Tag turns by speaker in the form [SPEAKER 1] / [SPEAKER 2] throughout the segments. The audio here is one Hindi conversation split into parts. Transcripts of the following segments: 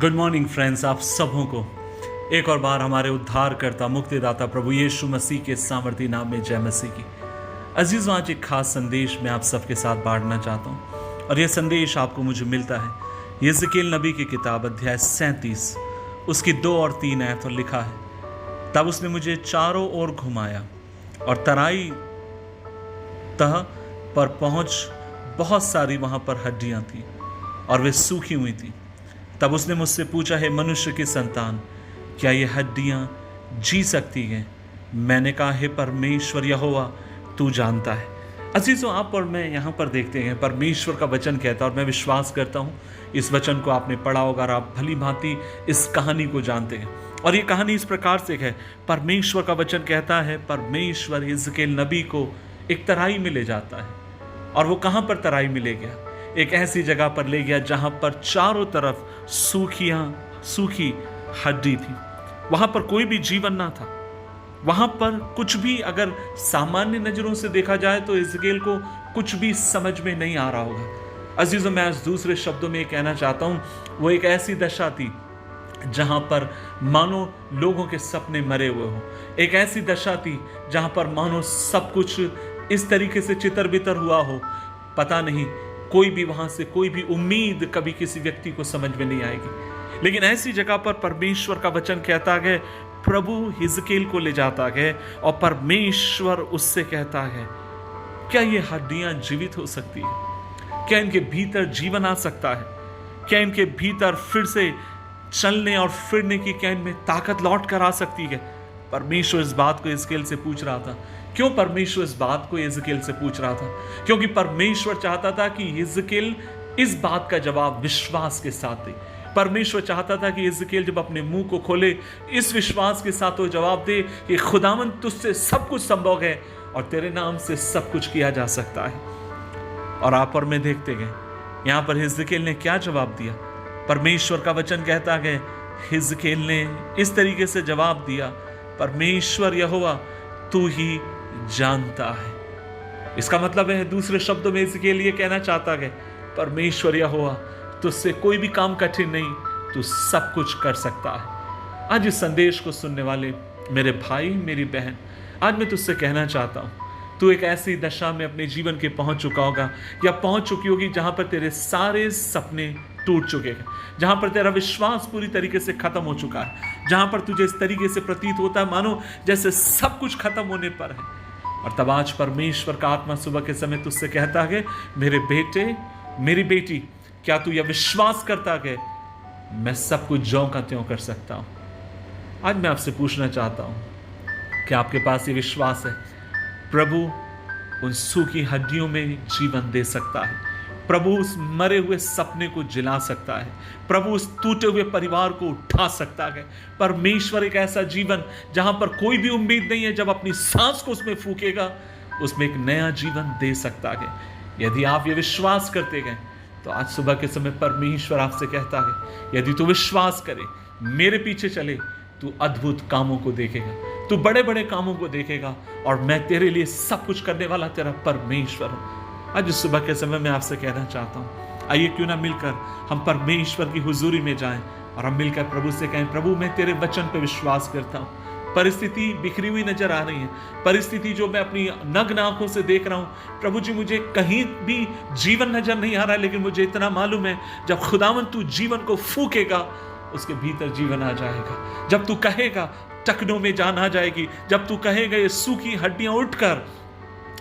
[SPEAKER 1] गुड मॉर्निंग फ्रेंड्स, आप सबों को एक और बार हमारे उद्धारकर्ता मुक्तिदाता प्रभु यीशु मसीह के सामर्थी नाम में जय मसीह की। अजीज़ों, आज एक खास संदेश मैं आप सबके साथ बांटना चाहता हूँ और यह संदेश आपको मुझे मिलता है यिजकेल नबी की किताब अध्याय 37 उसकी 2 और 3 आयत पर लिखा है। तब उसने मुझे चारों ओर घुमाया और तराई तह पर पहुँच बहुत सारी वहाँ पर हड्डियाँ थीं और वे सूखी हुई थीं। तब उसने मुझसे पूछा, है मनुष्य की संतान, क्या ये हड्डियाँ जी सकती हैं? मैंने कहा, है परमेश्वर यहोवा तू जानता है। अजीजों, आप और मैं यहाँ पर देखते हैं परमेश्वर का वचन कहता है और मैं विश्वास करता हूँ इस वचन को आपने पढ़ा होगा और आप भली भांति इस कहानी को जानते हैं। और ये कहानी इस प्रकार से है, परमेश्वर का वचन कहता है परमेश्वर यिजकेल नबी को एक तराई में ले जाता है। और वो कहाँ पर तराई में ले गया? एक ऐसी जगह पर ले गया जहां पर चारों तरफ सूखी हड्डी थी। वहां पर कोई भी जीवन ना था। वहां पर कुछ भी, अगर सामान्य नजरों से देखा जाए तो यिजकेल को कुछ भी समझ में नहीं आ रहा होगा। अजीजों, मैं आज दूसरे शब्दों में कहना चाहता हूं, वो एक ऐसी दशा थी जहां पर मानो लोगों के सपने मरे हुए हो। एक ऐसी दशा थी जहां पर मानो सब कुछ इस तरीके से चितर बितर हुआ हो, पता नहीं कोई भी वहां से कोई भी उम्मीद कभी किसी व्यक्ति को समझ में नहीं आएगी। लेकिन ऐसी जगह पर परमेश्वर का वचन कहता है, प्रभु यिजकेल को ले जाता है और परमेश्वर उससे कहता है, क्या ये हड्डियां जीवित हो सकती है? क्या इनके भीतर जीवन आ सकता है? क्या इनके भीतर फिर से चलने और फिरने की, क्या इनमें ताकत लौट कर आ सकती है? परमेश्वर इस बात को यिजकेल से पूछ रहा था। क्यों परमेश्वर इस बात को यिजकेल से पूछ रहा था? क्योंकि परमेश्वर चाहता था कि यिजकेल इस बात का जवाब विश्वास के साथ दे। परमेश्वर चाहता था कि यिजकेल जब अपने मुंह को खोले, इस विश्वास के साथ वो जवाब दे कि खुदावंद तुझसे सब कुछ संभव है और तेरे नाम से सब कुछ किया जा सकता है। और आप और मैं देखते गए यहां पर यिजकेल ने क्या जवाब दिया। परमेश्वर का वचन कहता है, यिजकेल ने इस तरीके से जवाब दिया, परमेश्वर यहोवा तू ही जानता है। इसका मतलब है, दूसरे शब्दों में यिजकेल ये कहना चाहता है, परमेश्वर यहोवा तुझसे कोई भी काम कठिन नहीं, तू सब कुछ कर सकता है। आज इस संदेश को सुनने वाले मेरे भाई मेरी बहन, आज मैं तुझसे कहना चाहता हूं, तू एक ऐसी दशा में अपने जीवन के पहुंच चुका होगा या पहुंच चुकी होगी जहां पर तेरे सारे सपने टूट चुके हैं, जहां पर तेरा विश्वास पूरी तरीके से खत्म हो चुका है, जहां पर तुझे इस तरीके से प्रतीत होता है मानो जैसे सब कुछ खत्म होने पर है। और तब आज परमेश्वर का आत्मा सुबह के समय तुझसे कहता है, मेरे बेटे मेरी बेटी, क्या तू यह विश्वास करता है मैं सब कुछ ज्यों का त्यों कर सकता हूं? आज मैं आपसे पूछना चाहता हूं, क्या आपके पास ये विश्वास है? प्रभु उन सूखी हड्डियों में जीवन दे सकता है। प्रभु उस मरे हुए सपने को जिला सकता है। प्रभु उस टूटे हुए परिवार को उठा सकता है। परमेश्वर एक ऐसा जीवन जहां पर कोई भी उम्मीद नहीं है, जब अपनी सांस को उसमें फूकेगा उसमें एक नया जीवन दे सकता है। यदि आप ये विश्वास करते गए तो आज सुबह के समय परमेश्वर आपसे कहता है, यदि तू विश्वास करे, मेरे पीछे चले, तू अद्भुत कामों को देखेगा, तू बड़े बड़े कामों को देखेगा और मैं तेरे लिए सब कुछ करने वाला तेरा परमेश्वर हूं। आज सुबह के समय में आपसे कहना चाहता हूं, आइए क्यों ना मिलकर हम परमेश्वर की हुजूरी में जाएं और हम मिलकर प्रभु से कहें, प्रभु मैं तेरे वचन पे विश्वास करता हूं। परिस्थिति बिखरी हुई नजर आ रही है, परिस्थिति जो मैं अपनी नग्न आंखों से देख रहा हूं, प्रभु जी मुझे कहीं भी जीवन नजर नहीं आ रहा है, लेकिन मुझे इतना मालूम है जब खुदावंद तू जीवन को फूकेगा उसके भीतर जीवन आ जाएगा। जब तू कहेगा टखनों में जान आ जाएगी। जब तू कहेगा ये सूखी हड्डियां उठकर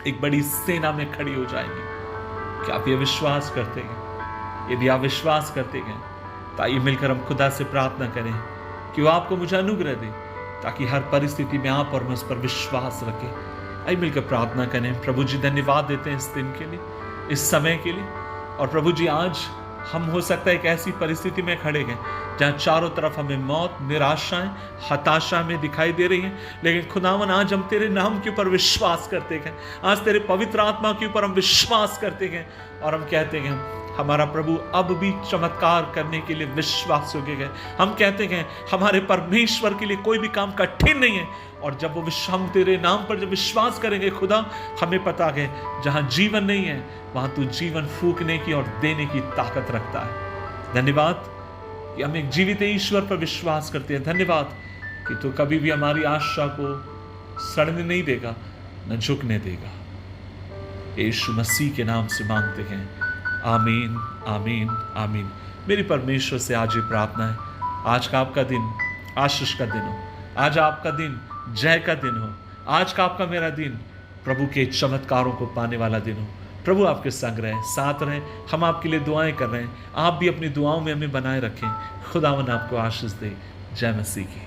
[SPEAKER 1] एक बड़ी सेना में खड़ी हो जाएंगी। क्या आप ये विश्वास करते हैं? यदि आप विश्वास करते हैं तो आइए मिलकर हम खुदा से प्रार्थना करें कि वो आपको मुझे अनुग्रह दे, ताकि हर परिस्थिति में आप और मैं उस पर विश्वास रखें। आइए मिलकर प्रार्थना करें। प्रभु जी धन्यवाद देते हैं इस दिन के लिए, इस समय के लिए। और प्रभु जी आज हम हो सकता है एक ऐसी परिस्थिति में खड़े हैं जहां चारों तरफ हमें मौत, निराशाएं, हताशा में दिखाई दे रही हैं, लेकिन खुदावन आज हम तेरे नाम के ऊपर विश्वास करते हैं। आज तेरे पवित्र आत्मा के ऊपर हम विश्वास करते हैं और हम कहते हैं हमारा प्रभु अब भी चमत्कार करने के लिए विश्वास योग्य है। हम कहते हैं हमारे परमेश्वर के लिए कोई भी काम कठिन नहीं है। और जब वो हम तेरे नाम पर जब विश्वास करेंगे खुदा, हमें पता है जहां जीवन नहीं है वहां तू जीवन फूकने की और देने की ताकत रखता है। धन्यवाद कि हम एक जीवित ईश्वर पर विश्वास करते हैं। धन्यवाद कि तू कभी भी हमारी आशा को सड़ने नहीं देगा, न झुकने देगा। यीशु मसीह के नाम से मांगते हैं, आमीन, आमीन, आमीन। मेरी परमेश्वर से आज ये प्रार्थना है, आज का आपका दिन आशीष का दिन हो, आज आपका दिन जय का दिन हो, आज का आपका मेरा दिन प्रभु के चमत्कारों को पाने वाला दिन हो। प्रभु आपके संग रहें, साथ रहें। हम आपके लिए दुआएं कर रहे हैं, आप भी अपनी दुआओं में हमें बनाए रखें। खुदावन आपको आशीष दे। जय मसीह की।